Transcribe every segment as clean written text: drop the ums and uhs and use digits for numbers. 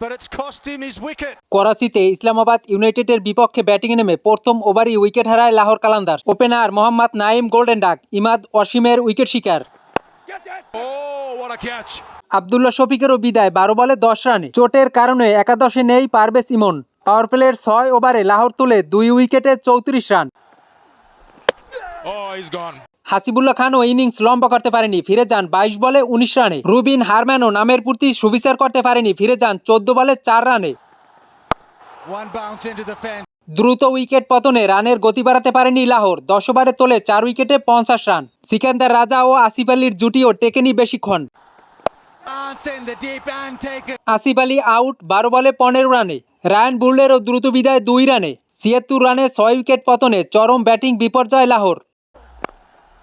but it's cost him his wicket. করাচিতে ইসলামাবাদ ইউনাইটেডের বিপক্ষে ব্যাটিংয়ে নেমে প্রথম ওভারই উইকেট হারায় Lahore Qalandars. Opener Mohammad Naim golden duck, Imad ওয়াসিমের উইকেট শিকার। Oh, what a catch! Abdullah শফিকেরও বিদায় 12 বলে 10 রানে। চোটের কারণে একাদশে নেই পারভেজ ইমন। পাওয়ার প্লের 6 ওভারে লাহোর তুলে 2 উইকেটে 34 রান। Oh, he's gone. হাসিবুল্লাহ খানও ইনিংস লম্বা করতে পারেনি, ফিরে যান 22 বলে 19 রানে। রুবিন হারম্যানও নামের প্রতি সুবিচার করতে পারেনি, ফিরে যান 14 বলে 4 রানে। One bounce into the fence. দ্রুত উইকেট পতনে রানের গতি বাড়াতে পারেনি লাহোর। 10 ওভারে তোলে 4 উইকেটে 50 রান। সিকান্দার রাজা ও আসিফ আলীর জুটিও টেকেনি বেশিক্ষণ। Bounce in the deep and take it. Asif Ali out 12 বলে 15 রানে। রায়ান বুল্লেরও দ্রুত বিদায় 2 রানে। 76 রানে 6 উইকেট পতনে চরম ব্যাটিং বিপর্যয় Lahore.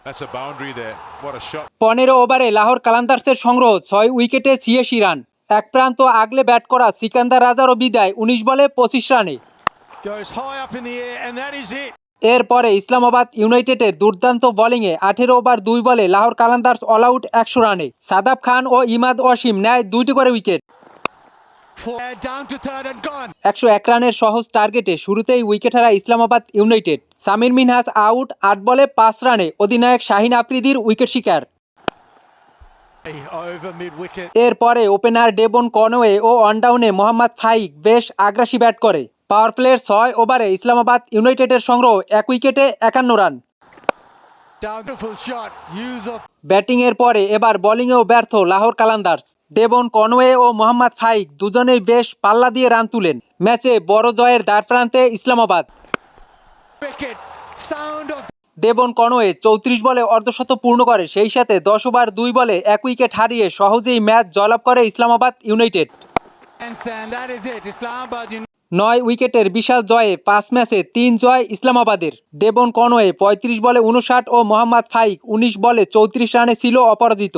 That's a boundary there. What a shot. 15 ওভারে লাহোর কালান্দার্সের সংগ্রহ 6 উইকেটে 86 রান। এক প্রান্ত আগলে ব্যাট করা সিকান্দার রাজারও বিদায় 19 বলে 25 রানে। Goes high up in the air and that is it. এরপরে ইসলামাবাদ ইউনাইটেডের দুর্দান্ত বোলিংয়ে 18 ওভার 2 বলে লাহোর কালান্দার্স অল আউট 100 রানে। সাদাব খান ও ইমাদ ওয়াসিম নেয় 2টি করে wicket. Down to third and gone. 101 রানের সহজ টার্গেটে শুরুতেই উইকেট হারায় ইসলামাবাদ ইউনাইটেড। সামির মিনহাজ আউট 8 বলে 5 রানে। অধিনায়ক শাহিন আফ্রিদির উইকেট শিকার। Over mid wicket. এরপরে ওপেনার ডেবন কনওয়ে ও অনডাউনে মোহাম্মদ ফাইক বেশ আগ্রাসী ব্যাট করে। পাওয়ার প্লের 6 ওভারে ইসলামাবাদ ইউনাইটেডের সংগ্রহ 1 উইকেটে 51 run. Down the full shot. Use of ব্যাটিংয়ের পরে এবার বোলিংয়েও ব্যর্থ লাহোর কালান্দার্স। ডেবন কনওয়ে ও মোহাম্মদ ফাইক দুজনেই বেশ পাল্লা দিয়ে রান তুলেন। ম্যাচে বড় জয়ের দ্বারপ্রান্তে Islamabad. wicket. Sound of Devon Conway 34 বলে অর্ধশত পূর্ণ করে, সেই সাথে 10 ওভার 2 বলে 1 উইকেট হারিয়ে সহজেই ম্যাচ জয়লাভ করে Islamabad United. and that is it. Islamabad 9 উইকেটের বিশাল জয়ে 5 ম্যাচে 3 জয় ইসলামাবাদের। ডেবন কনওয়ে 35 বলে 59 ও মোহাম্মদ ফাইক 19 বলে 34 রানে ছিল অপরাজিত।